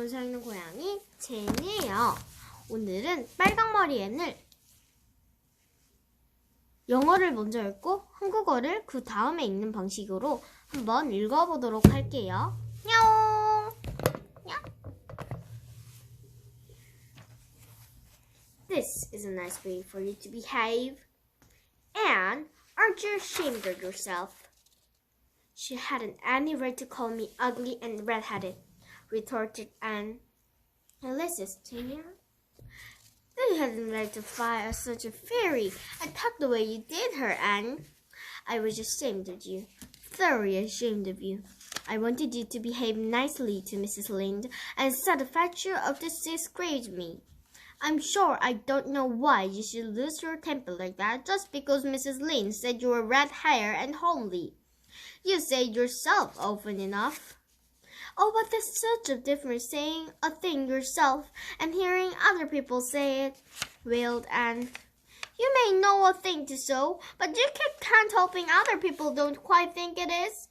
서 있는 고양이 제니예요. 오늘은 빨강머리 앤을 영어를 먼저 읽고 한국어를 그 다음에 읽는 방식으로 한번 읽어보도록 할게요. 냐옹! This is a nice way for you to behave. Anne, aren't you ashamed of yourself? She hadn't any right to call me ugly and red-headed, retorted Anne. Ulysses, Junior. You hadn't right to fly at such a fairy and talk the way you did her, Anne. I was ashamed of you, thoroughly ashamed of you. I wanted you to behave nicely to Mrs. Lynde, and instead the failure of this disgraced me. I'm sure I don't know why you should lose your temper like that just because Mrs. Lynde said you were red-haired and homely. You say it yourself often enough. Oh, but there's such a difference saying a thing yourself and hearing other people say it, wailed Anne. You may know a thing to so, but you can't helping other people don't quite think it is.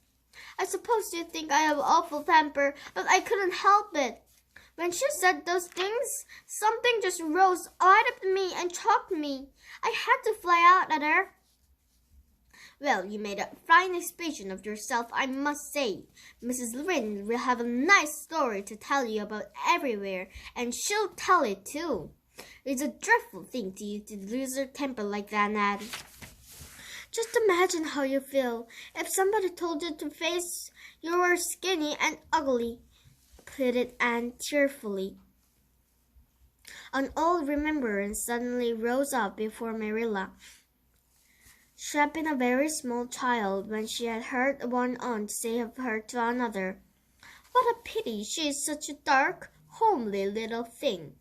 I suppose you think I have an awful temper, but I couldn't help it. When she said those things, something just rose out of me and choked me. I had to fly out at her. Well, you made a fine expression of yourself, I must say. Mrs. Lynde will have a nice story to tell you about everywhere, and she'll tell it too. It's a dreadful thing to you to lose your temper like that, Ned. Just imagine how you feel if somebody told you to face you were skinny and ugly, pleaded Anne tearfully. An old remembrance suddenly rose up before Marilla. She had been a very small child when she had heard one aunt say of her to another, "What a pity she is such a dark, homely little thing."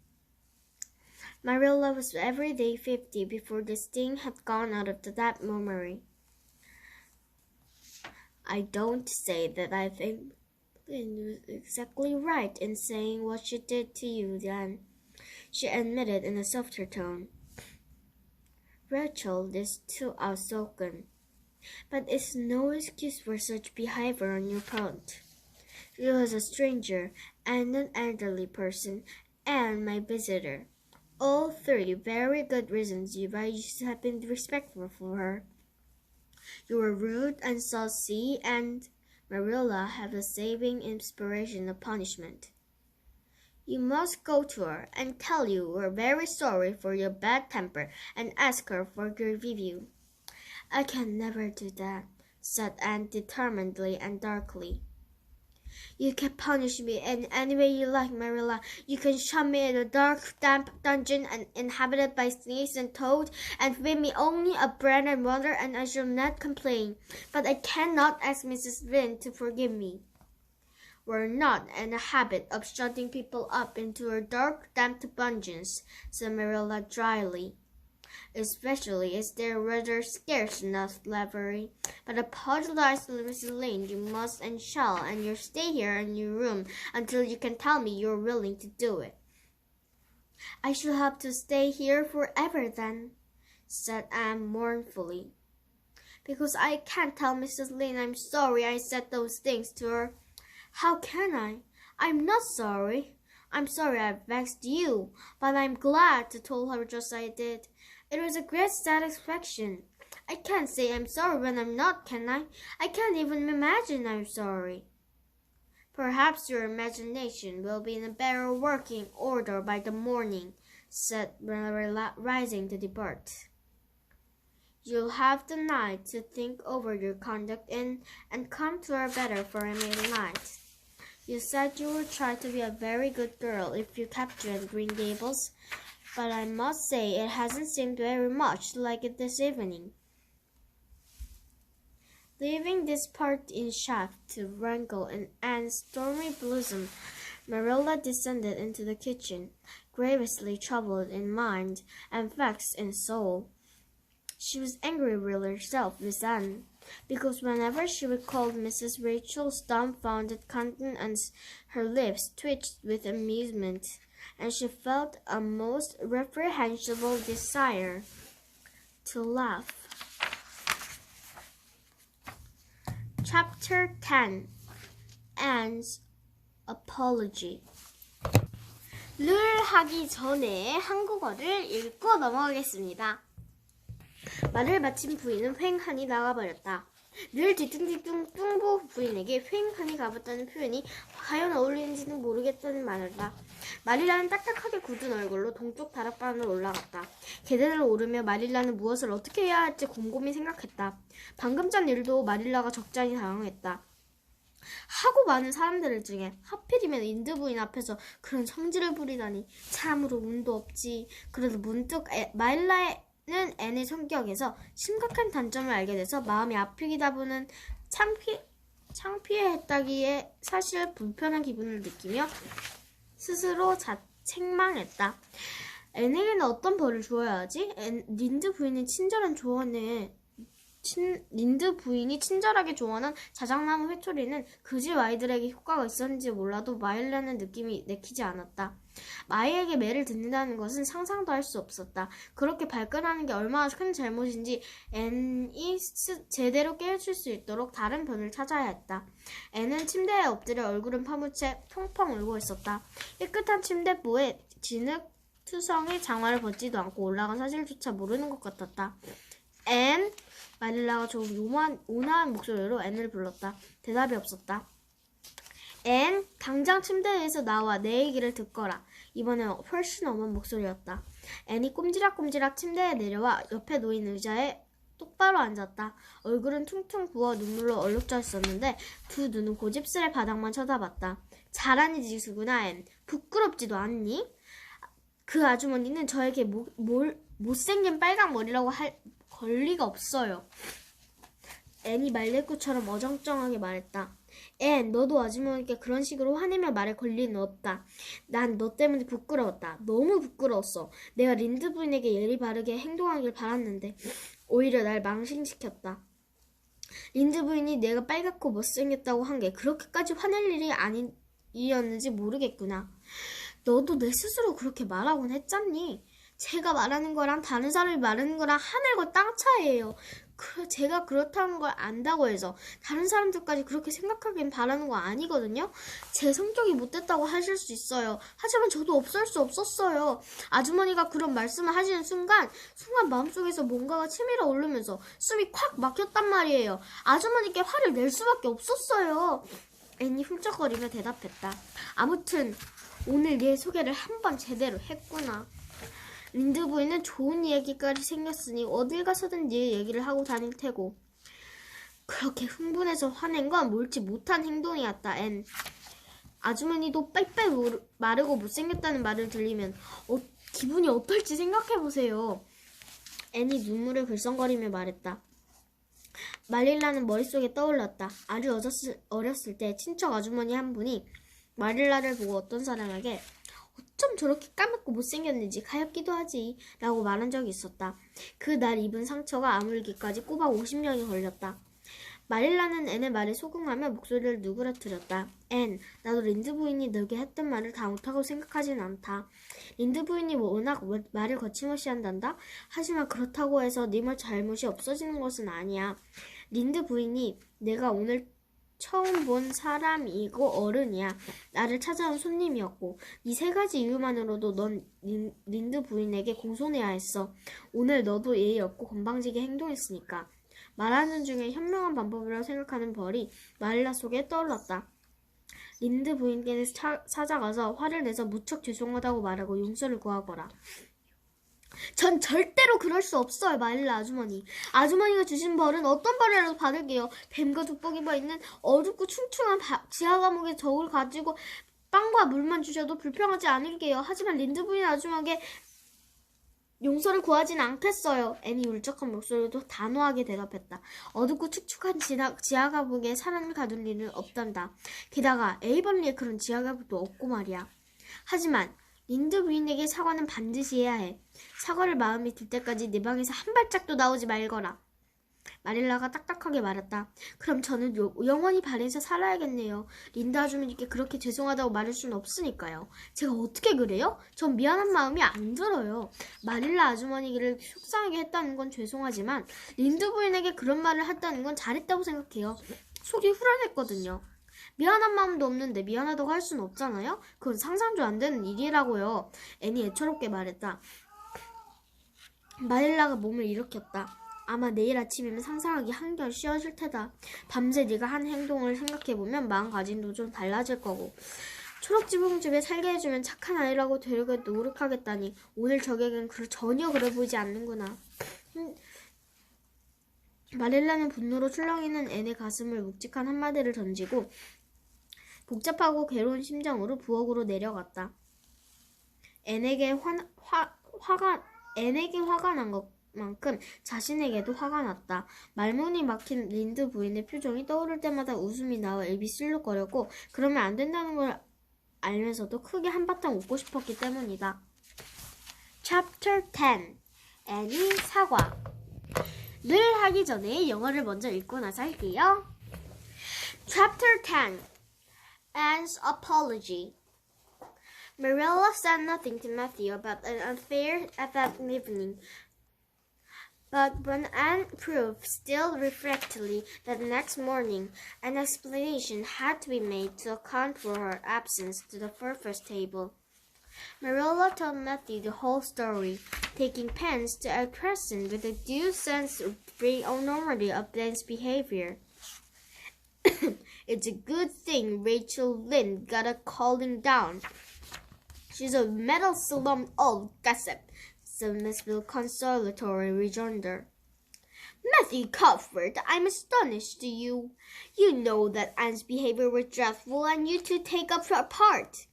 Marilla was every day 50 before the sting had gone out of that memory. I don't say that I think Lynde was exactly right in saying what she did to you then, she admitted in a softer tone. Rachel is too outspoken, but it's no excuse for such behavior on your part. She was a stranger and an elderly person and my visitor. All three very good reasons why you should have been respectful for her. You were rude and saucy, and Marilla had a saving inspiration of punishment. You must go to her and tell you we're very sorry for your bad temper and ask her for your review. I can never do that, said Anne determinedly and darkly. You can punish me in any way you like, Marilla. You can shut me in a dark, damp dungeon and inhabited by snakes and toads, and feed me only a bread and water, and I shall not complain. But I cannot ask Mrs. Lynde to forgive me. We're not in the habit of shutting people up into our dark, damp dungeons, said Marilla dryly. Especially as they're rather scarce enough, Lavery. But apologize to Mrs. Lynde you must and shall, and you'll stay here in your room until you can tell me you're willing to do it. I shall have to stay here forever then, said Anne mournfully. Because I can't tell Mrs. Lynde I'm sorry I said those things to her. How can I? I'm not sorry. I'm sorry I vexed you, but I'm glad to tell her just as I did. It was a great satisfaction. I can't say I'm sorry when I'm not, can I? I can't even imagine I'm sorry. Perhaps your imagination will be in a better working order by the morning, said Marilla, rising to depart. You'll have the night to think over your conduct in and come to our better for a night. You said you would try to be a very good girl if you kept you at Green Gables, but I must say it hasn't seemed very much like it this evening. Leaving this parting shaft to rankle in Anne's stormy bosom, Marilla descended into the kitchen, grievously troubled in mind and vexed in soul. She was angry with herself, Miss Anne, because whenever she recalled Mrs. Rachel's dumbfounded countenance, her lips twitched with amusement, and she felt a most reprehensible desire to laugh. Chapter 10. Anne's Apology. 하기 전에 한국어를 읽고 넘어가겠습니다. 말을 마친 부인은 휑하니 나가버렸다. 늘 뒤뚱뒤뚱 뚱보 부인에게 휑하니 가봤다는 표현이 과연 어울리는지는 모르겠다는 말이다. 마릴라는 딱딱하게 굳은 얼굴로 동쪽 다락방으로 올라갔다. 계단을 오르며 마릴라는 무엇을 어떻게 해야 할지 곰곰이 생각했다. 방금 전 일도 마릴라가 적잖이 당황했다. 하고 많은 사람들 중에 하필이면 인드 부인 앞에서 그런 성질을 부리다니 참으로 운도 없지. 그래도 문득 마릴라는 앤의 성격에서 심각한 단점을 알게 돼서 마음이 아프기다 보는 창피했다기에 사실 불편한 기분을 느끼며 스스로 책망했다. 앤에게는 어떤 벌을 주어야 하지? 린드 부인이 친절하게 조언한 자작나무 회초리는 그 집 아이들에게 효과가 있었는지 몰라도 마일라는 느낌이 내키지 않았다. 마이에게 매를 듣는다는 것은 상상도 할 수 없었다. 그렇게 발끈하는 게 얼마나 큰 잘못인지 앤이 제대로 깨우칠 수 있도록 다른 변을 찾아야 했다. 앤은 침대에 엎드려 얼굴은 파묻혀 펑펑 울고 있었다. 깨끗한 침대보에 진흙투성이 장화를 벗지도 않고 올라간 사실조차 모르는 것 같았다. 앤! 마릴라가 조금 온화한 목소리로 앤을 불렀다. 대답이 없었다. 앤, 당장 침대에서 나와 내 얘기를 듣거라. 이번엔 훨씬 엄한 목소리였다. 앤이 꼼지락꼼지락 침대에 내려와 옆에 놓인 의자에 똑바로 앉았다. 얼굴은 퉁퉁 부어 눈물로 얼룩져 있었는데 두 눈은 고집스레 바닥만 쳐다봤다. 잘하니 지수구나, 앤. 부끄럽지도 않니? 그 아주머니는 저에게 못생긴 빨강 머리라고 할 권리가 없어요. 앤이 말대꾸처럼 어정쩡하게 말했다. 앤, 너도 아주머니께 그런 식으로 화내며 말할 권리는 없다. 난 너 때문에 부끄러웠다. 너무 부끄러웠어. 내가 린드 부인에게 예의 바르게 행동하길 바랐는데 오히려 날 망신시켰다. 린드 부인이 내가 빨갛고 못생겼다고 한 게 그렇게까지 화낼 일이 아니었는지 모르겠구나. 너도 내 스스로 그렇게 말하곤 했잖니. 제가 말하는 거랑 다른 사람이 말하는 거랑 하늘과 땅 차이예요. 제가 그렇다는 걸 안다고 해서 다른 사람들까지 그렇게 생각하긴 바라는 거 아니거든요. 제 성격이 못됐다고 하실 수 있어요. 하지만 저도 없을 수 없었어요. 아주머니가 그런 말씀을 하시는 순간 마음속에서 뭔가가 치밀어 오르면서 숨이 콱 막혔단 말이에요. 아주머니께 화를 낼 수밖에 없었어요. 앤이 훌쩍거리며 대답했다. 아무튼 오늘 네 소개를 한번 제대로 했구나. 린드 부인은 좋은 얘기까지 생겼으니 어딜 가서든 네 얘기를 하고 다닐 테고. 그렇게 흥분해서 화낸 건 몰지 못한 행동이었다. 앤. 아주머니도 빽빽 마르고 못생겼다는 말을 들리면 기분이 어떨지 생각해보세요. 앤이 눈물을 글썽거리며 말했다. 마릴라는 머릿속에 떠올랐다. 아주 어렸을 때 친척 아주머니 한 분이 마릴라를 보고 어떤 사람에게 어쩜 저렇게 까맣고 못생겼는지 가엾기도 하지 라고 말한 적이 있었다. 그날 입은 상처가 아물기까지 꼬박 50년이 걸렸다. 마릴라는 앤의 말에 소긍하며 목소리를 누그러뜨렸다. 앤, 나도 린드 부인이 너에게 했던 말을 다 못하고 생각하진 않다. 린드 부인이 워낙 말을 거침없이 한단다. 하지만 그렇다고 해서 네 말 잘못이 없어지는 것은 아니야. 린드 부인이 내가 오늘 처음 본 사람이고 어른이야. 나를 찾아온 손님이었고 이 세 가지 이유만으로도 넌 린드 부인에게 공손해야 했어. 오늘 너도 예의 없고 건방지게 행동했으니까. 말하는 중에 현명한 방법이라고 생각하는 벌이 마릴라 속에 떠올랐다. 린드 부인께는 찾아가서 화를 내서 무척 죄송하다고 말하고 용서를 구하거라. 전 절대로 그럴 수 없어요, 마릴라 아주머니. 아주머니가 주신 벌은 어떤 벌이라도 받을게요. 뱀과 돋보기가 있는 어둡고 충충한 지하 감옥에 저울 가지고 빵과 물만 주셔도 불평하지 않을게요. 하지만 린드 부인 아주머니에게 용서를 구하진 않겠어요. 앤이 울적한 목소리로 단호하게 대답했다. 어둡고 축축한 지하 감옥에 사람을 가둘 일은 없단다. 게다가 에이벌리에 그런 지하 감옥도 없고 말이야. 하지만 린드 부인에게 사과는 반드시 해야 해. 사과를 마음이 들 때까지 내 방에서 한 발짝도 나오지 말거라. 마릴라가 딱딱하게 말했다. 그럼 저는 영원히 발에서 살아야겠네요. 린드 아주머니께 그렇게 죄송하다고 말할 수는 없으니까요. 제가 어떻게 그래요? 전 미안한 마음이 안 들어요. 마릴라 아주머니를 속상하게 했다는 건 죄송하지만 린드 부인에게 그런 말을 했다는 건 잘했다고 생각해요. 속이 후련했거든요. 미안한 마음도 없는데 미안하다고 할 수는 없잖아요? 그건 상상도 안 되는 일이라고요. 앤이 애처롭게 말했다. 마릴라가 몸을 일으켰다. 아마 내일 아침이면 상상하기 한결 쉬워질 테다. 밤새 네가 한 행동을 생각해보면 마음가짐도 좀 달라질 거고. 초록지붕집에 살게 해주면 착한 아이라고 되려고 노력하겠다니 오늘 저격은 전혀 그래 보이지 않는구나. 마릴라는 분노로 출렁이는 앤의 가슴을 묵직한 한마디를 던지고 복잡하고 괴로운 심정으로 부엌으로 내려갔다. 앤에게 화가 난 것만큼 자신에게도 화가 났다. 말문이 막힌 린드 부인의 표정이 떠오를 때마다 웃음이 나와 입이 실룩거렸고 그러면 안 된다는 걸 알면서도 크게 한바탕 웃고 싶었기 때문이다. Chapter 10 앤이 사과. 늘 하기 전에 영어를 먼저 읽고 나서 할게요. Chapter 10 Anne's Apology. Marilla said nothing to Matthew about an affair at that evening. But when Anne proved still refractory that next morning, an explanation had to be made to account for her absence to the breakfast table. Marilla told Matthew the whole story, taking pains to act present with a due sense of normality of Ben's behavior. It's a good thing Rachel Lynde got a calling down. She's a meddlesome old gossip, said Miss with consolatory rejoinder. Matthew Cuthbert, I'm astonished at you. You know that Anne's behavior was dreadful, and you two take up her part.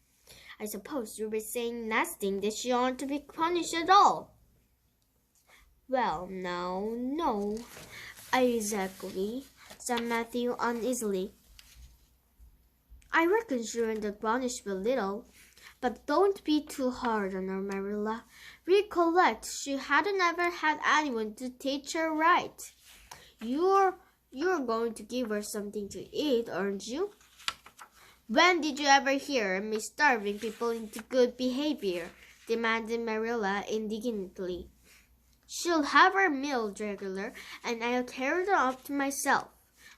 I suppose you were saying nothing that she ought to be punished at all. Well, now, no, exactly, said Matthew uneasily. I reckon she earned the punishment a little. But don't be too hard on her, Marilla. Recollect, she hadn't ever had anyone to teach her right. You're going to give her something to eat, aren't you? When did you ever hear me starving people into good behavior? Demanded Marilla indignantly. She'll have her meals regular, and I'll carry them up to myself.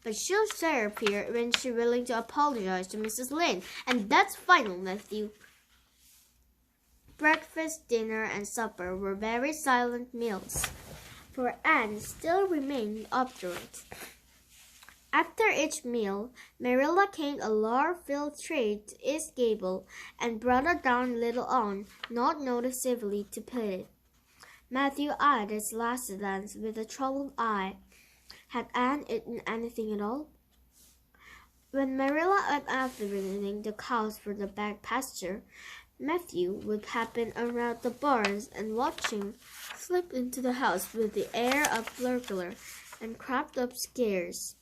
But she'll share up here when she's willing to apologize to Mrs. Lynde, and that's final, Matthew. Breakfast, dinner, and supper were very silent meals, for Anne still remained obdurate. After each meal, Marilla carried a large-filled tray to East Gable and brought it down later on, not noticeably, to put it. Matthew eyed his last glance with a troubled eye. Had Anne eaten anything at all? When Marilla went out visiting the cows for the back pasture, Matthew would happen around the barns and watching, slip into the house with the air of burglar and crept upstairs.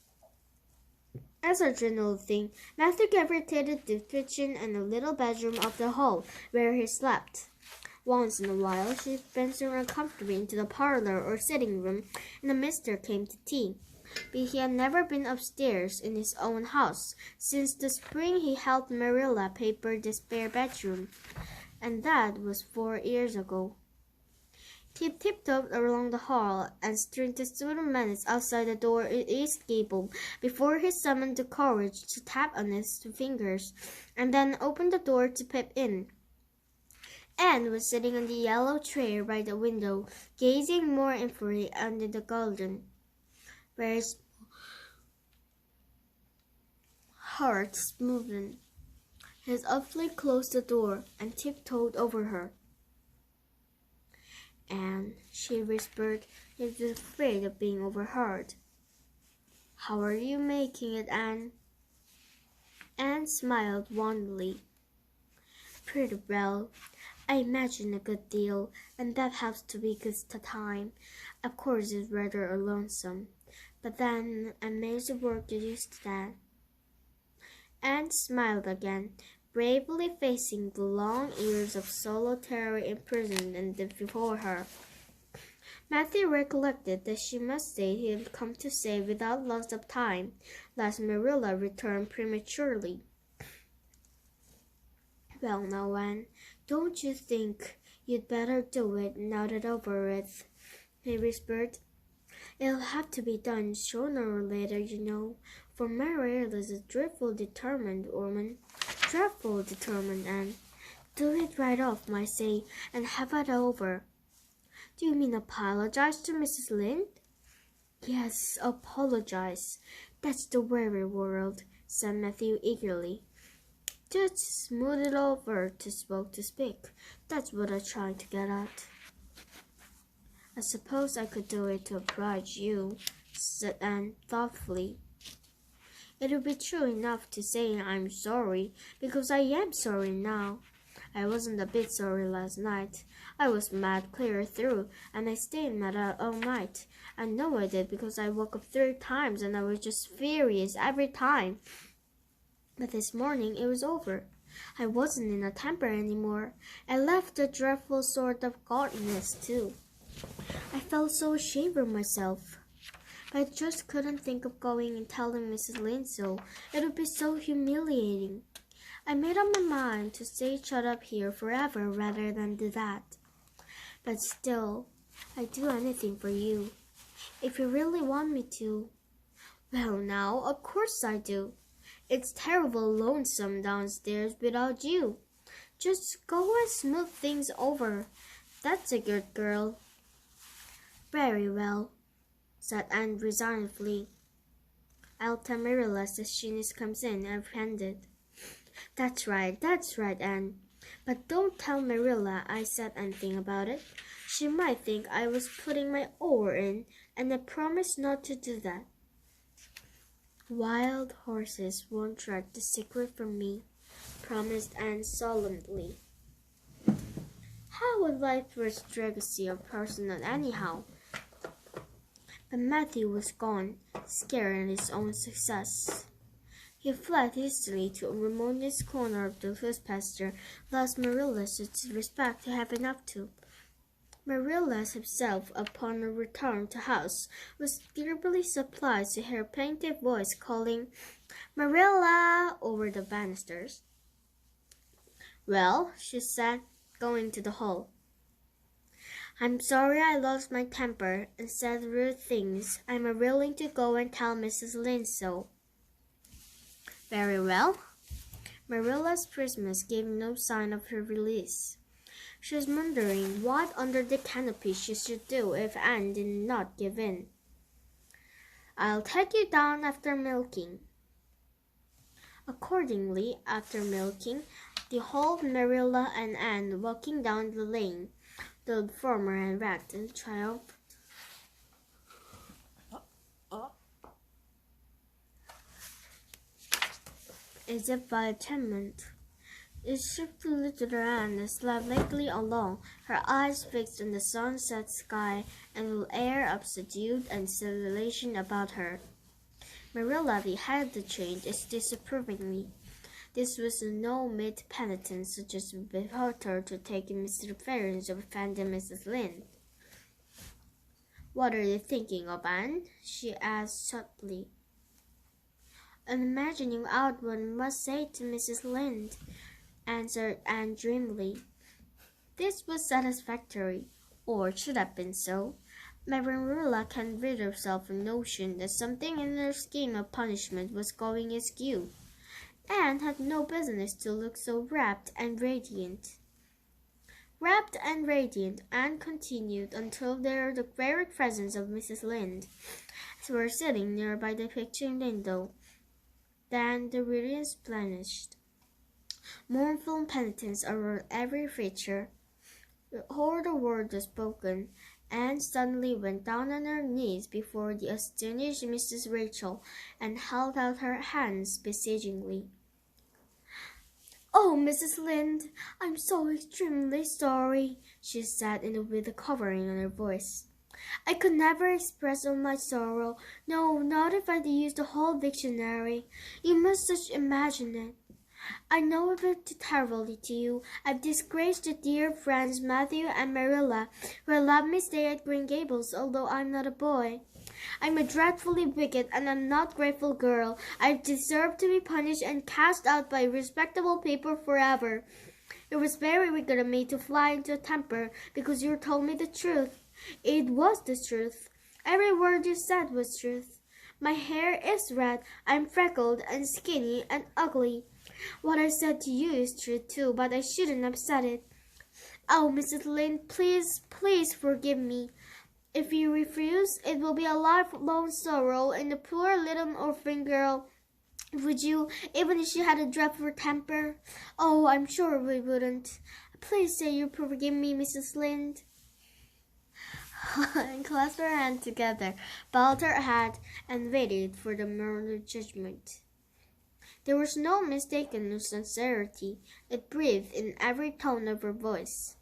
As a general thing, Matthew gravitated to the kitchen and the little bedroom of the hall where he slept. Once in a while, she ventured uncomfortably into the parlor or sitting room, and the mister came to tea. But he had never been upstairs in his own house since the spring he helped Marilla paper the spare bedroom, and that was 4 years ago. He tiptoed along the hall and stood several minutes outside the door at East Gable before he summoned the courage to tap on his fingers, and then opened the door to peep in. Anne was sitting on the yellow chair by the window, gazing more intently into the garden, where his heart moved. He softly closed the door and tiptoed over her. Anne, she whispered, he was afraid of being overheard. How are you making it, Anne? Anne smiled wanly. Pretty well. I imagine a good deal, and that helps to because the time. Of course, it's rather lonesome, but then I manage to work used to that. Anne smiled again, bravely facing the long years of solitary imprisonment before her. Matthew recollected that she must say he had come to say without loss of time, lest Marilla returned prematurely. Well, now, Anne, don't you think you'd better do it now that over with? He whispered. It'll have to be done sooner or later, you know, For Mariella is a dreadful determined woman. Dreadful determined, and do it right off, might say, and have it over. Do you mean apologize to Mrs. Lynde? Yes, apologize. That's the very word, said Matthew eagerly. Just smooth it over to speak. That's what I'm trying to get at. I suppose I could do it to oblige you, said Anne thoughtfully. It would be true enough to say I'm sorry, because I am sorry now. I wasn't a bit sorry last night. I was mad clear through, and I stayed mad out all night. I know I did because I woke up 3 times and I was just furious every time. But this morning it was over. I wasn't in a temper anymore. I left a dreadful sort of guardedness too. I felt so ashamed of myself. But I just couldn't think of going and telling Mrs. Lynde so. It would be so humiliating. I made up my mind to stay shut up here forever rather than do that. But still, I'd do anything for you. If you really want me to. Well now, of course I do. It's terrible lonesome downstairs without you. Just go and smooth things over. That's a good girl. Very well, said Anne resignedly. I'll tell Marilla as soon as comes in, empty-handed. That's right, Anne. But don't tell Marilla I said anything about it. She might think I was putting my oar in, and I promise not to do that. Wild horses won't drag the secret from me, promised Anne solemnly. How would life first legacy of personal anyhow? But Matthew was gone, scared at his own success. He fled hastily to a remotest corner of the pasture, lest Marilla should respect to have enough to. Marilla herself, upon her return to house, was terribly surprised to hear a plaintive voice calling, "Marilla!" over the banisters. "Well," she said, going to the hall. "I'm sorry I lost my temper and said rude things. I'm willing to go and tell Mrs. Lynde so." "Very well." Marilla's Christmas gave no sign of her release. She was wondering what under the canopy she should do if Anne did not give in. "I'll take you down after milking." Accordingly, after milking, they hauled Marilla and Anne walking down the lane, the former and ragged in triumph. As if by enchantment, it shifted little Anne and slid lightly along, her eyes fixed on the sunset sky and an air of subdued exhilaration about her. Marilla beheld the change as disapprovingly. This was no meet penitence such as behoved her to take in Mr. Ferrars of offending Mrs. Lynde. "What are you thinking of, Anne?" she asked subtly. "I'm imagining out what I must say to Mrs. Lynde," answered Anne dreamily. This was satisfactory, or should have been so. Marilla can rid herself of the notion that something in her scheme of punishment was going askew. Anne had no business to look so rapt and radiant. Rapt and radiant, Anne continued until there the very presence of Mrs. Lynde, who were sitting near by the picture window. Then the radiance vanished. Mournful penitence around every feature. Before the word was spoken, Anne suddenly went down on her knees before the astonished Mrs. Rachel and held out her hands beseechingly. "Oh, Mrs. Lynde, I'm so extremely sorry," she said with a quivering on her voice. "I could never express all my sorrow. No, not if I'd used the whole dictionary. You must just imagine it. I know a bit terribly to you. I've disgraced the dear friends Matthew and Marilla, who let me stay at Green Gables, although I'm not a boy. I'm a dreadfully wicked and ungrateful girl. I deserve to be punished and cast out by respectable people forever. It was very wicked of me to fly into a temper because you told me the truth. It was the truth. Every word you said was truth. My hair is red, I'm freckled and skinny and ugly. What I said to you is true too, but I shouldn't have said it. Oh, Mrs. Lynde, please, please forgive me. If you refuse, it will be a lifelong sorrow, and the poor little orphan girl. Would you, even if she had a dreadful temper? Oh, I'm sure we wouldn't. Please say you forgive me, Mrs. Lynde. And clasped her hands together, bowed her head, and waited for the murder judgment. There was no mistaking her sincerity. It breathed in every tone of her voice.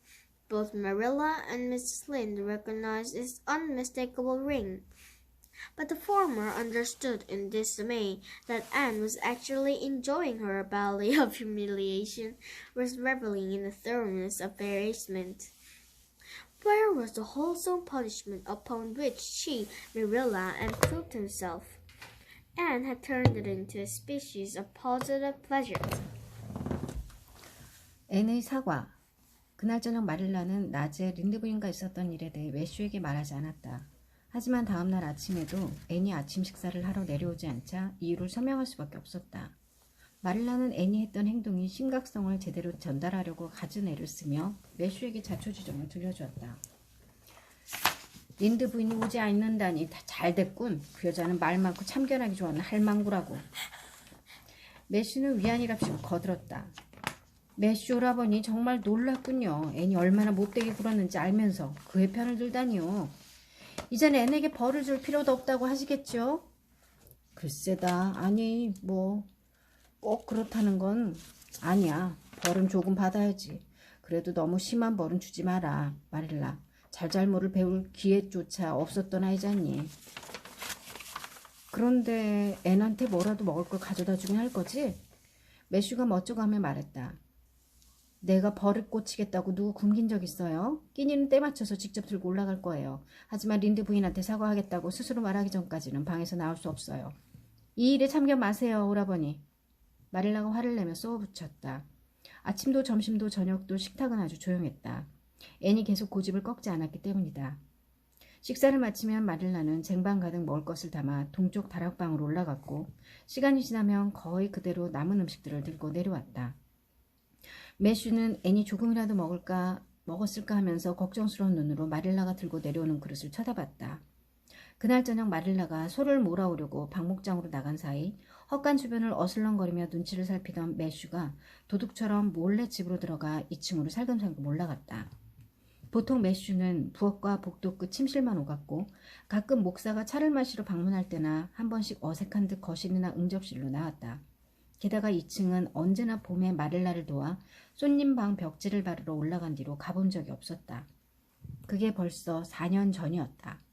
Both Marilla and Mrs. Lynde recognized its unmistakable ring. But the former understood in dismay that Anne was actually enjoying her valley of humiliation, was reveling in the thoroughness of embarrassment. Where was the wholesome punishment upon which she, Marilla, had proved himself? Anne had turned it into a species of positive pleasure. 앤의 사과. 그날 저녁 마릴라는 낮에 린드 부인과 있었던 일에 대해 매슈에게 말하지 않았다. 하지만 다음날 아침에도 앤이 아침 식사를 하러 내려오지 않자 이유를 설명할 수밖에 없었다. 마릴라는 앤이 했던 행동이 심각성을 제대로 전달하려고 갖은 애를 쓰며 매슈에게 자초지종을 들려주었다. 린드 부인이 오지 않는다니 다 잘됐군. 그 여자는 말 많고 참견하기 좋아하는 할망구라고. 매슈는 위안이랍시고 거들었다. 매슈 오라버니 정말 놀랐군요. 앤이 얼마나 못되게 굴었는지 알면서 그의 편을 들다니요. 이제는 앤에게 벌을 줄 필요도 없다고 하시겠죠? 글쎄다. 아니 꼭 그렇다는 건 아니야. 벌은 조금 받아야지. 그래도 너무 심한 벌은 주지 마라. 마릴라. 잘잘못을 배울 기회조차 없었던 아이잖니. 그런데 앤한테 뭐라도 먹을 걸 가져다 주긴 할 거지? 매슈가 멋쩍어하며 말했다. 내가 벌을 꽂히겠다고 누구 굶긴 적 있어요? 끼니는 때 맞춰서 직접 들고 올라갈 거예요. 하지만 린드 부인한테 사과하겠다고 스스로 말하기 전까지는 방에서 나올 수 없어요. 이 일에 참견 마세요, 오라버니. 마릴라가 화를 내며 쏘아붙였다. 아침도 점심도 저녁도 식탁은 아주 조용했다. 앤이 계속 고집을 꺾지 않았기 때문이다. 식사를 마치면 마릴라는 쟁반 가득 먹을 것을 담아 동쪽 다락방으로 올라갔고 시간이 지나면 거의 그대로 남은 음식들을 들고 내려왔다. 매슈는 앤이 조금이라도 먹었을까 하면서 걱정스러운 눈으로 마릴라가 들고 내려오는 그릇을 쳐다봤다. 그날 저녁 마릴라가 소를 몰아오려고 방목장으로 나간 사이 헛간 주변을 어슬렁거리며 눈치를 살피던 매슈가 도둑처럼 몰래 집으로 들어가 2층으로 살금살금 올라갔다. 보통 매슈는 부엌과 복도 끝 침실만 오갔고 가끔 목사가 차를 마시러 방문할 때나 한 번씩 어색한 듯 거실이나 응접실로 나왔다. 게다가 2층은 언제나 봄에 마릴라를 도와 손님방 벽지를 바르러 올라간 뒤로 가본 적이 없었다. 그게 벌써 4년 전이었다.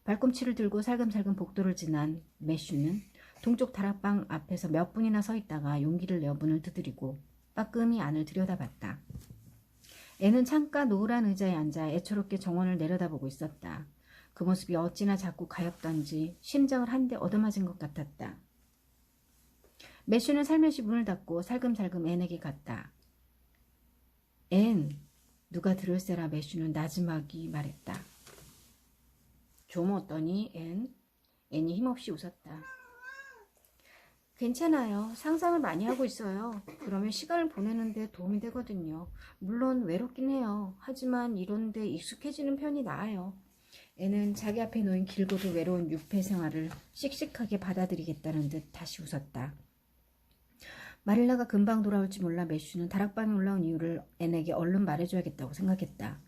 발꿈치를 들고 살금살금 복도를 지난 매슈는 동쪽 다락방 앞에서 몇 분이나 서 있다가 용기를 내어 문을 두드리고 빠끔히 안을 들여다봤다. 애는 창가 노란 의자에 앉아 애처롭게 정원을 내려다보고 있었다. 그 모습이 어찌나 자꾸 가엾던지 심장을 한 대 얻어맞은 것 같았다. 매슈는 살며시 문을 닫고 살금살금 앤에게 갔다. 앤, 누가 들을세라. 매슈는 나지막이 말했다. 좀 어떠니, 앤? 앤이 힘없이 웃었다. 괜찮아요. 상상을 많이 하고 있어요. 그러면 시간을 보내는데 도움이 되거든요. 물론 외롭긴 해요. 하지만 이런데 익숙해지는 편이 나아요. 앤은 자기 앞에 놓인 길고도 외로운 유폐 생활을 씩씩하게 받아들이겠다는 듯 다시 웃었다. 마릴라가 금방 돌아올지 몰라 매슈는 다락방에 올라온 이유를 앤에게 얼른 말해줘야겠다고 생각했다.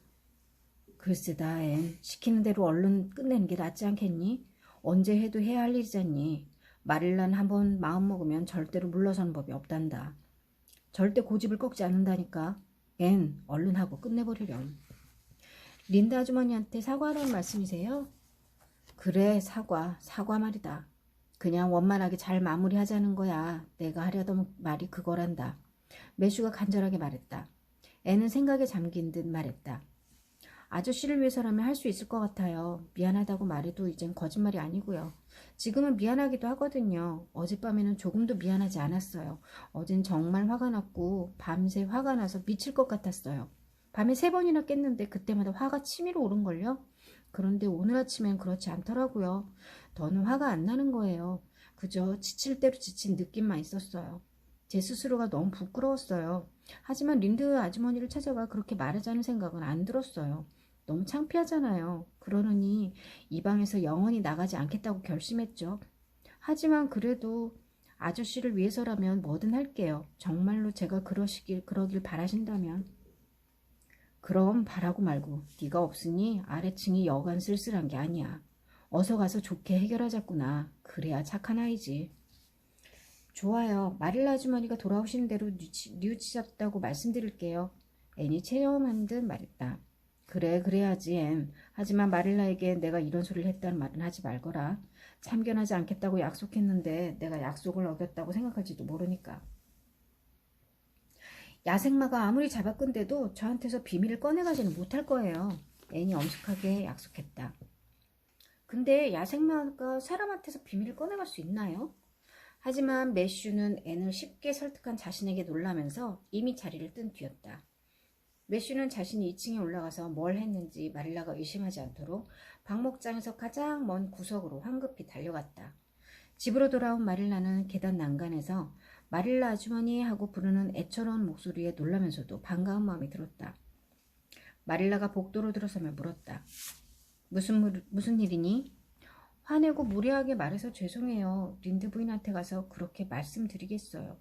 글쎄다, 앤. 시키는 대로 얼른 끝내는 게 낫지 않겠니? 언제 해도 해야 할 일이잖니. 마릴라는 한번 마음먹으면 절대로 물러서는 법이 없단다. 절대 고집을 꺾지 않는다니까. 앤, 얼른 하고 끝내버리렴. 린다 아주머니한테 사과하라는 말씀이세요? 그래, 사과 말이다. 그냥 원만하게 잘 마무리하자는 거야. 내가 하려던 말이 그거란다. 매슈가 간절하게 말했다. 앤은 생각에 잠긴 듯 말했다. 아저씨를 위해서라면 할 수 있을 것 같아요. 미안하다고 말해도 이젠 거짓말이 아니고요. 지금은 미안하기도 하거든요. 어젯밤에는 조금도 미안하지 않았어요. 어젠 정말 화가 났고 밤새 화가 나서 미칠 것 같았어요. 밤에 3번이나 깼는데 그때마다 화가 치밀어 오른걸요. 그런데 오늘 아침엔 그렇지 않더라고요. 더는 화가 안 나는 거예요. 그저 지칠 대로 지친 느낌만 있었어요. 제 스스로가 너무 부끄러웠어요. 하지만 린드 아주머니를 찾아가 그렇게 말하자는 생각은 안 들었어요. 너무 창피하잖아요. 그러느니 이 방에서 영원히 나가지 않겠다고 결심했죠. 하지만 그래도 아저씨를 위해서라면 뭐든 할게요. 정말로 제가 그러길 바라신다면. 그럼 바라고 말고 네가 없으니 아래층이 여간 쓸쓸한 게 아니야. 어서 가서 좋게 해결하자꾸나. 그래야 착한 아이지. 좋아요. 마릴라 아주머니가 돌아오시는 대로 뉘우치셨다고 말씀드릴게요. 앤이 체념한 듯 말했다. 그래 그래야지 앤. 하지만 마릴라에게 내가 이런 소리를 했다는 말은 하지 말거라. 참견하지 않겠다고 약속했는데 내가 약속을 어겼다고 생각할지도 모르니까. 야생마가 아무리 잡아끈대도 저한테서 비밀을 꺼내가지는 못할 거예요. 앤이 엄숙하게 약속했다. 근데 야생마가 사람한테서 비밀을 꺼내갈 수 있나요? 하지만 매슈는 앤을 쉽게 설득한 자신에게 놀라면서 이미 자리를 뜬 뒤였다. 매슈는 자신이 2층에 올라가서 뭘 했는지 마릴라가 의심하지 않도록 방목장에서 가장 먼 구석으로 황급히 달려갔다. 집으로 돌아온 마릴라는 계단 난간에서 마릴라 아주머니 하고 부르는 애처로운 목소리에 놀라면서도 반가운 마음이 들었다. 마릴라가 복도로 들어서며 물었다. 무슨 일이니? 화내고 무례하게 말해서 죄송해요. 린드 부인한테 가서 그렇게 말씀드리겠어요.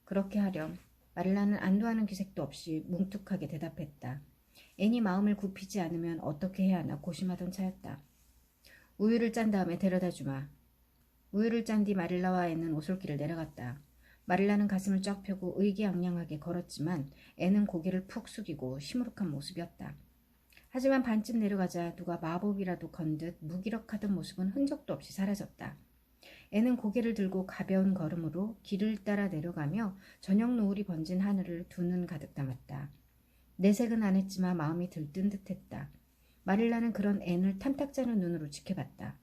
그렇게 하렴. 마릴라는 안도하는 기색도 없이 뭉툭하게 대답했다. 앤이 마음을 굽히지 않으면 어떻게 해야 하나 고심하던 차였다. 우유를 짠 다음에 데려다 주마. 우유를 짠 뒤 마릴라와 앤은 오솔길을 내려갔다. 마릴라는 가슴을 쫙 펴고 의기양양하게 걸었지만 앤은 고개를 푹 숙이고 시무룩한 모습이었다. 하지만 반쯤 내려가자 누가 마법이라도 건 듯 무기력하던 모습은 흔적도 없이 사라졌다. 애는 고개를 들고 가벼운 걸음으로 길을 따라 내려가며 저녁 노을이 번진 하늘을 두 눈 가득 담았다. 내색은 안 했지만 마음이 들뜬 듯했다. 마릴라는 그런 앤을 탐탁자는 눈으로 지켜봤다.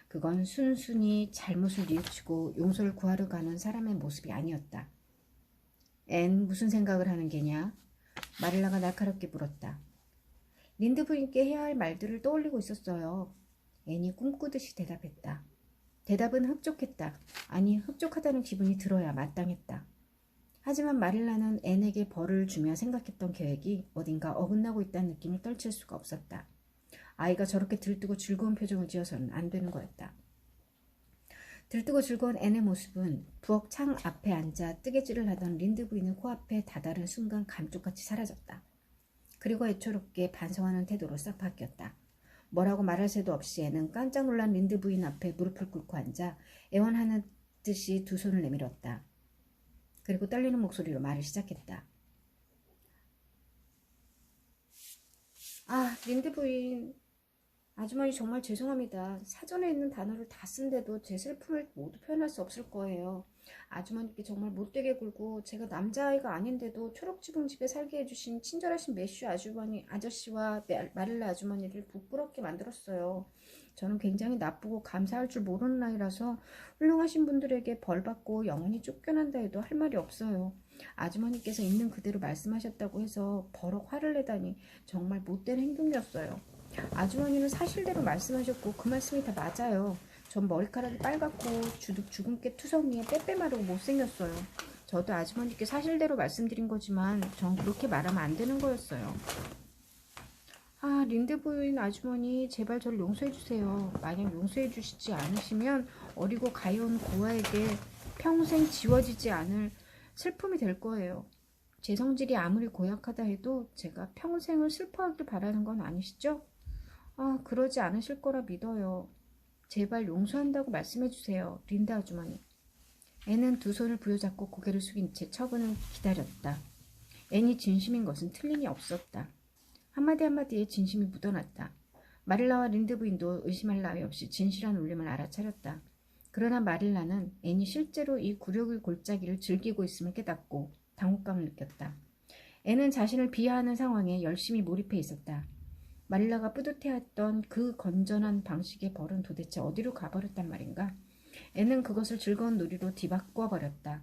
그건 순순히 잘못을 뉘우치고 용서를 구하러 가는 사람의 모습이 아니었다. 앤 무슨 생각을 하는 게냐? 마릴라가 날카롭게 물었다. 린드 부인께 해야 할 말들을 떠올리고 있었어요. 앤이 꿈꾸듯이 대답했다. 대답은 흡족했다. 아니 흡족하다는 기분이 들어야 마땅했다. 하지만 마릴라는 앤에게 벌을 주며 생각했던 계획이 어딘가 어긋나고 있다는 느낌을 떨칠 수가 없었다. 아이가 저렇게 들뜨고 즐거운 표정을 지어서는 안 되는 거였다. 들뜨고 즐거운 앤의 모습은 부엌 창 앞에 앉아 뜨개질을 하던 린드 부인의 코앞에 다다른 순간 감쪽같이 사라졌다. 그리고 애초롭게 반성하는 태도로 싹 바뀌었다. 뭐라고 말할 새도 없이 애는 깜짝 놀란 린드 부인 앞에 무릎을 꿇고 앉아 애원하는 듯이 두 손을 내밀었다. 그리고 떨리는 목소리로 말을 시작했다. 아, 린드 부인, 아주머니 정말 죄송합니다. 사전에 있는 단어를 다 쓴데도 제 슬픔을 모두 표현할 수 없을 거예요. 아주머니께 정말 못되게 굴고 제가 남자아이가 아닌데도 초록지붕집에 살게 해주신 친절하신 매슈 아저씨와 마릴라 아주머니를 부끄럽게 만들었어요. 저는 굉장히 나쁘고 감사할 줄 모르는 아이라서 훌륭하신 분들에게 벌받고 영원히 쫓겨난다 해도 할 말이 없어요. 아주머니께서 있는 그대로 말씀하셨다고 해서 버럭 화를 내다니 정말 못된 행동이었어요. 아주머니는 사실대로 말씀하셨고 그 말씀이 다 맞아요. 전 머리카락이 빨갛고 주근깨 투성이에 빼빼 마르고 못생겼어요. 저도 아주머니께 사실대로 말씀드린 거지만 전 그렇게 말하면 안 되는 거였어요. 아, 린드 부인 아주머니 제발 저를 용서해 주세요. 만약 용서해 주시지 않으시면 어리고 가여운 고아에게 평생 지워지지 않을 슬픔이 될 거예요. 제 성질이 아무리 고약하다 해도 제가 평생을 슬퍼하길 바라는 건 아니시죠? 아, 그러지 않으실 거라 믿어요. 제발 용서한다고 말씀해 주세요. 린다 아주머니. 애는 두 손을 부여잡고 고개를 숙인 채 처분을 기다렸다. 앤이 진심인 것은 틀림이 없었다. 한마디 한마디에 진심이 묻어났다. 마릴라와 린드 부인도 의심할 나위 없이 진실한 울림을 알아차렸다. 그러나 마릴라는 앤이 실제로 이 굴욕의 골짜기를 즐기고 있음을 깨닫고 당혹감을 느꼈다. 앤은 자신을 비하하는 상황에 열심히 몰입해 있었다. 마릴라가 뿌듯해했던 그 건전한 방식의 벌은 도대체 어디로 가버렸단 말인가? 앤은 그것을 즐거운 놀이로 뒤바꿔버렸다.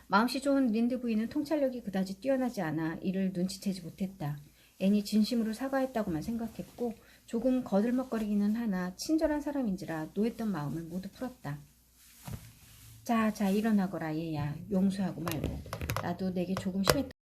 마음씨 좋은 린드 부인은 통찰력이 그다지 뛰어나지 않아 이를 눈치채지 못했다. 앤이 진심으로 사과했다고만 생각했고 조금 거들먹거리기는 하나 친절한 사람인지라 노했던 마음을 모두 풀었다. 자, 일어나거라 얘야. 용서하고 말고. 나도 내게 조금 심했던